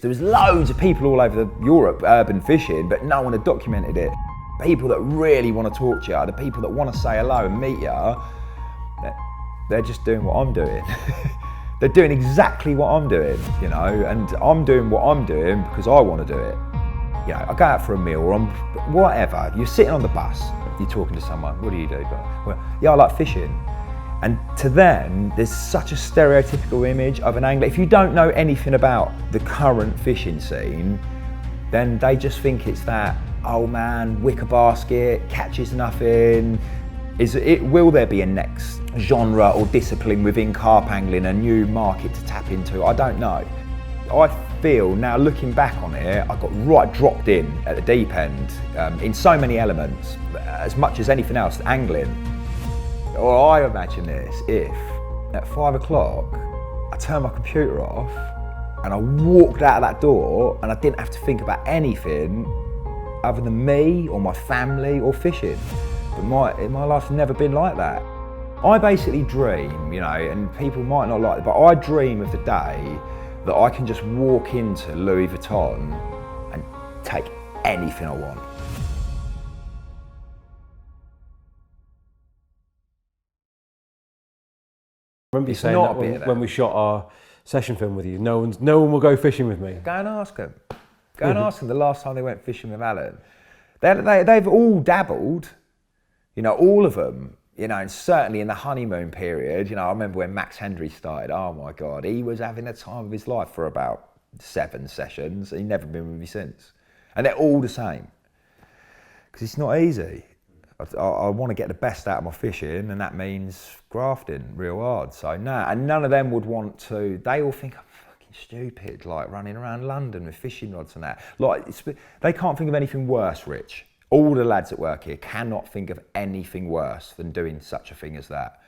There was loads of people all over Europe urban fishing, but no one had documented it. People that really want to talk to you, the people that want to say hello and meet you, they're just doing what I'm doing. They're doing exactly what I'm doing, you know, and I'm doing what I'm doing because I want to do it. You know, I go out for a meal or I'm whatever. You're sitting on the bus, you're talking to someone. What do you do? Well, yeah, I like fishing. And to them, there's such a stereotypical image of an angler. If you don't know anything about the current fishing scene, then they just think it's that old man, wicker basket, catches nothing. Will there be a next genre or discipline within carp angling, a new market to tap into? I don't know. I feel now, looking back on it, I got right dropped in at the deep end in so many elements, as much as anything else, angling. Or I imagine this, if at 5 o'clock I turned my computer off and I walked out of that door and I didn't have to think about anything other than me or my family or fishing. But my life's never been like that. I basically dream, you know, and people might not like it, but I dream of the day that I can just walk into Louis Vuitton and take anything I want. I remember you saying that when we shot our session film with you, no one will go fishing with me. Go and ask them. Go and ask them the last time they went fishing with Alan. They've all dabbled, you know, all of them, you know, and certainly in the honeymoon period, you know, I remember when Max Hendry started, oh my God, he was having the time of his life for about 7 sessions. He's never been with me since. And they're all the same. Because it's not easy. I want to get the best out of my fishing, and that means grafting real hard. So and none of them would want to. They all think I'm fucking stupid, like running around London with fishing rods and that. Like they can't think of anything worse, Rich. All the lads that work here cannot think of anything worse than doing such a thing as that.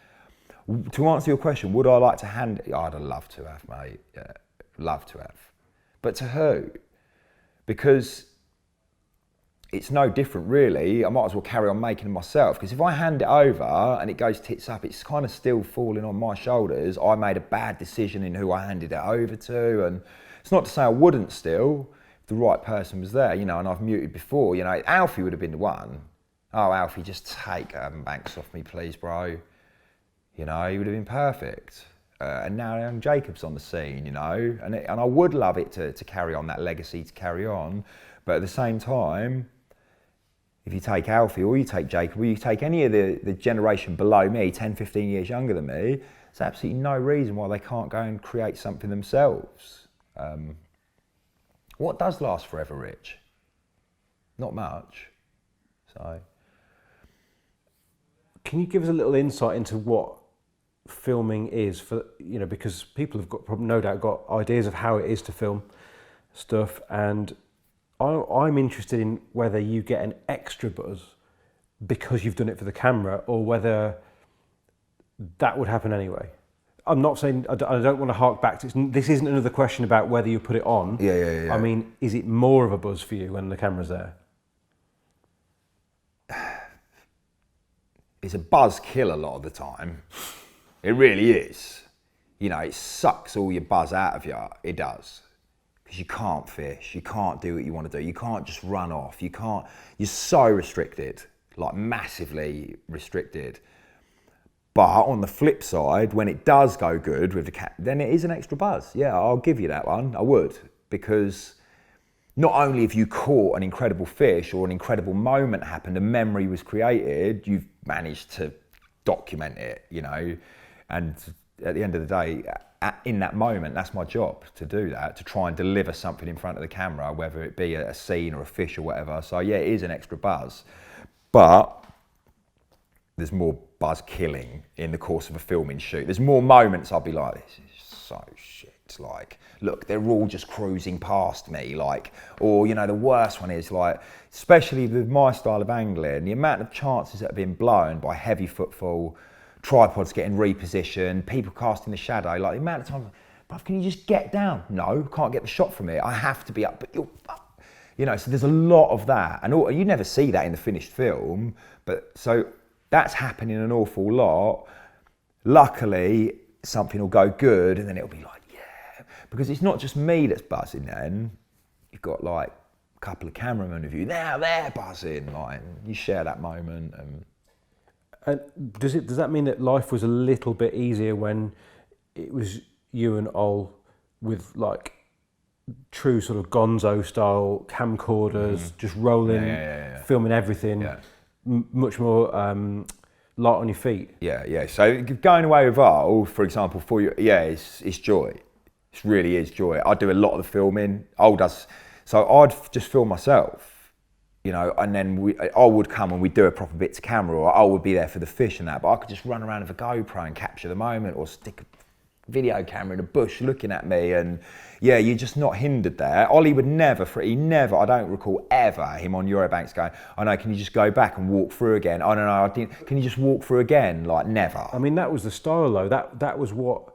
To answer your question, would I like to hand it? I'd love to have, mate. Yeah, love to have. But to who? Because it's no different really. I might as well carry on making them myself, because if I hand it over and it goes tits up, it's kind of still falling on my shoulders. I made a bad decision in who I handed it over to, and it's not to say I wouldn't still if the right person was there, you know, and I've muted before, you know. Alfie would have been the one. Oh, Alfie, just take Banks off me, please, bro. You know, he would have been perfect. And now young Jacob's on the scene, you know, and I would love it to carry on, that legacy to carry on, but at the same time, if you take Alfie or you take Jacob or you take any of the generation below me, 10, 15 years younger than me, there's absolutely no reason why they can't go and create something themselves. What does last forever, Rich? Not much. So, can you give us a little insight into what filming is for, you know, because people have got, no doubt, got ideas of how it is to film stuff, and I'm interested in whether you get an extra buzz because you've done it for the camera, or whether that would happen anyway. I'm not saying, I don't want to hark back to, this isn't another question about whether you put it on. Yeah. I mean, is it more of a buzz for you when the camera's there? It's a buzz kill a lot of the time. It really is. You know, it sucks all your buzz out of you. It does. Because you can't fish, you can't do what you want to do, you can't just run off, you're so restricted, like massively restricted. But on the flip side, when it does go good with the cat, then it is an extra buzz. Yeah, I'll give you that one, I would. Because not only have you caught an incredible fish or an incredible moment happened, a memory was created, you've managed to document it, you know, and at the end of the day, in that moment, that's my job, to do that, to try and deliver something in front of the camera, whether it be a scene or a fish or whatever. So yeah, it is an extra buzz, but there's more buzz killing in the course of a filming shoot. There's more moments I'll be like, this is so shit, like, look, they're all just cruising past me, like, or, you know, the worst one is like, especially with my style of angling, the amount of chances that have been blown by heavy footfall, tripods getting repositioned, people casting the shadow, like the amount of time, bruv, can you just get down? No, can't get the shot from it. I have to be up, but you're, you know, so there's a lot of that. And you never see that in the finished film, but so that's happening an awful lot. Luckily, something will go good and then it'll be like, yeah. because it's not just me that's buzzing then. You've got like a couple of cameramen of you, now they're buzzing, like, you share that moment. And does that mean that life was a little bit easier when it was you and Ol with like true sort of gonzo style camcorders, just rolling, filming everything, much more light on your feet? Yeah. So going away with Ol, for example, for you, it's joy. It really is joy. I do a lot of the filming. Ol does, so I'd just film myself, you know, and then I would come and we'd do a proper bit to camera, or I would be there for the fish and that, but I could just run around with a GoPro and capture the moment, or stick a video camera in a bush looking at me, and you're just not hindered there. Ollie would never, I don't recall ever him on Eurobanks going, oh no, can you just go back and walk through again? Oh no, I didn't, can you just walk through again? Like, never. I mean, that was the style though, that was what,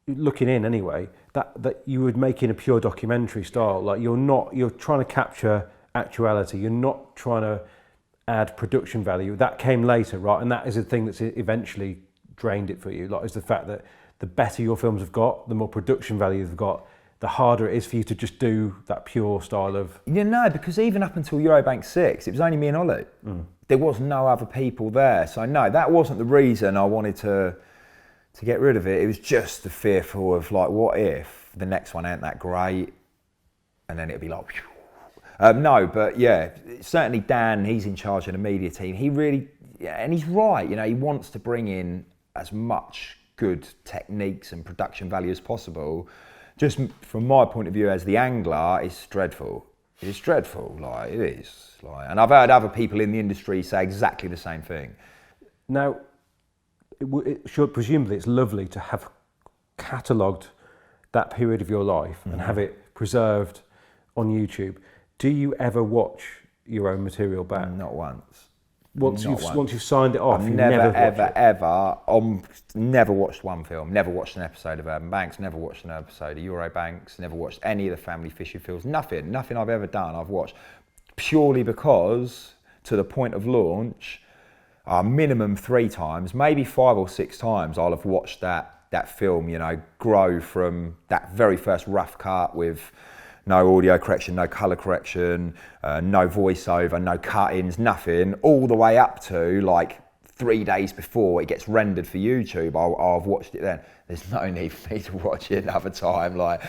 looking in anyway, that you would make in a pure documentary style. Like, you're trying to capture actuality, you're not trying to add production value. That came later, right? And that is the thing that's eventually drained it for you, like, is the fact that the better your films have got, the more production value they've got, the harder it is for you to just do that pure style of... No, because even up until Eurobank 6, it was only me and Ollie. There was no other people there. So no, that wasn't the reason I wanted to get rid of it. It was just the fearful of, like, what if the next one ain't that great? And then it'd be like... no, but yeah, certainly Dan, he's in charge of the media team. He really... and he's right, you know, he wants to bring in as much good techniques and production value as possible. Just from my point of view as the angler, it's dreadful. It is dreadful, like, it is. Like, and I've heard other people in the industry say exactly the same thing. Now, presumably it's lovely to have catalogued that period of your life and have it preserved on YouTube. Do you ever watch your own material back? Not once. Once you've signed it off, I've never watched one film, never watched an episode of Urban Banks, never watched an episode of Eurobanks, never watched any of the family fishing films, nothing I've ever done I've watched, purely because to the point of launch, minimum 3 times, maybe 5 or 6 times I'll have watched that film, you know, grow from that very first rough cut with no audio correction, no colour correction, no voiceover, no cut-ins, nothing, all the way up to like 3 days before it gets rendered for YouTube. I've watched it then. There's no need for me to watch it another time, like,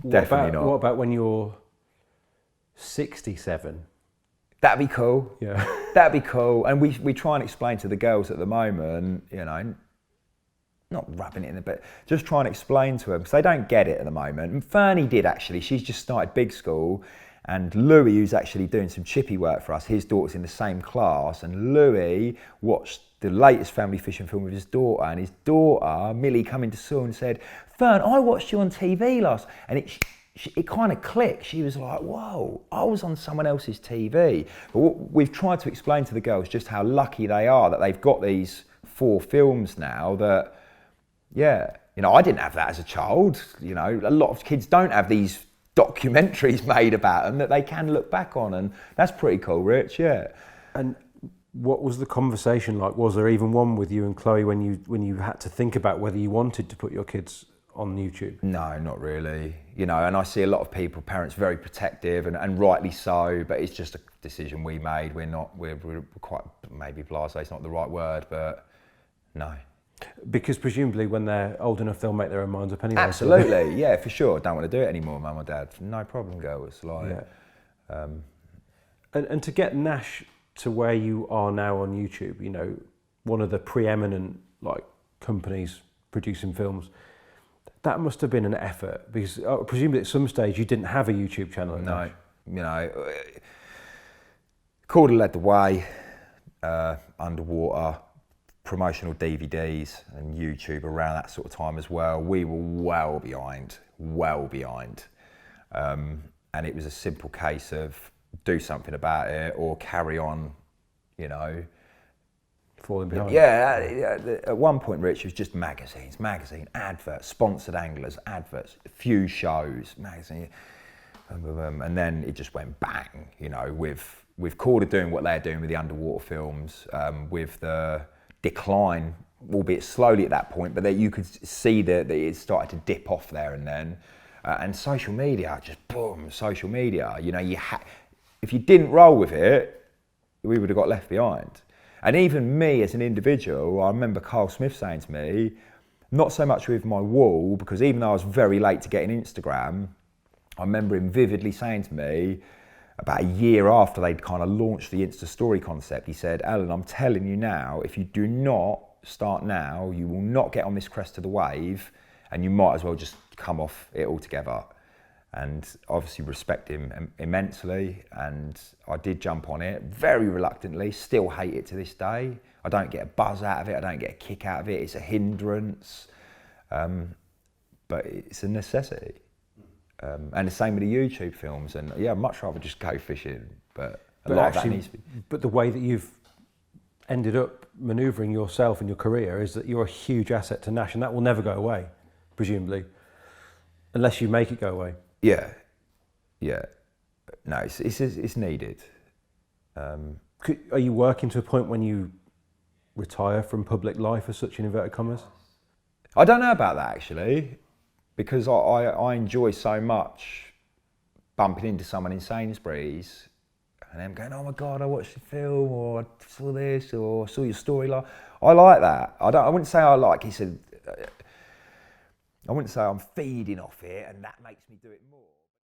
definitely not. What about when you're 67? That'd be cool. Yeah. That'd be cool. And we try and explain to the girls at the moment, you know, not rubbing it in, but just trying to explain to them, because they don't get it at the moment. And Fernie did actually, she's just started big school, and Louis, who's actually doing some chippy work for us, his daughter's in the same class, and Louis watched the latest family fishing film with his daughter, and his daughter, Millie, come into school and said, Fern, I watched you on TV last, and it kind of clicked. She was like, whoa, I was on someone else's TV. But what we've tried to explain to the girls just how lucky they are that they've got these 4 films now that, yeah, you know, I didn't have that as a child. You know, a lot of kids don't have these documentaries made about them that they can look back on, and that's pretty cool, Rich, yeah. And what was the conversation like? Was there even one with you and Chloe when you had to think about whether you wanted to put your kids on YouTube? No, not really. You know, and I see a lot of people, parents, very protective, and rightly so, but it's just a decision we made. We're quite, maybe blasé is not the right word, but no. Because presumably when they're old enough, they'll make their own minds up anyway. Absolutely, yeah, for sure. Don't want to do it anymore, Mum or Dad. No problem, girls. Like, yeah. And to get Nash to where you are now on YouTube, you know, one of the preeminent like companies producing films, that must have been an effort, because presumably at some stage you didn't have a YouTube channel. At Nash. You know, Corder led the way, underwater, promotional DVDs and YouTube around that sort of time as well. We were well behind. And it was a simple case of do something about it or carry on, you know. Falling behind. Yeah, at one point, Rich, it was just magazine, adverts, sponsored anglers, adverts, a few shows, magazine, and then it just went bang, you know, with Corder doing what they're doing with the underwater films, with the decline, albeit slowly at that point, but that you could see that it started to dip off there and then. And social media, just boom, social media. You know, if you didn't roll with it, we would have got left behind. And even me as an individual, I remember Carl Smith saying to me, not so much with my wall, because even though I was very late to getting Instagram, I remember him vividly saying to me, about a year after they'd kind of launched the Insta story concept, he said, Alan, I'm telling you now, if you do not start now, you will not get on this crest of the wave, and you might as well just come off it altogether. And obviously respect him immensely, and I did jump on it very reluctantly, still hate it to this day. I don't get a buzz out of it, I don't get a kick out of it, it's a hindrance, but it's a necessity. And the same with the YouTube films, and yeah, I'd much rather just go fishing, but a lot of that needs to be. But the way that you've ended up manoeuvring yourself in your career is that you're a huge asset to Nash, and that will never go away, presumably, unless you make it go away. Yeah. No, it's needed. Are you working to a point when you retire from public life, as such, in inverted commas? I don't know about that actually, because I enjoy so much bumping into someone in Sainsbury's and them going, oh my God, I watched the film, or I saw this, or I saw your storyline. I like that. I wouldn't say I like, he said, I wouldn't say I'm feeding off it and that makes me do it more.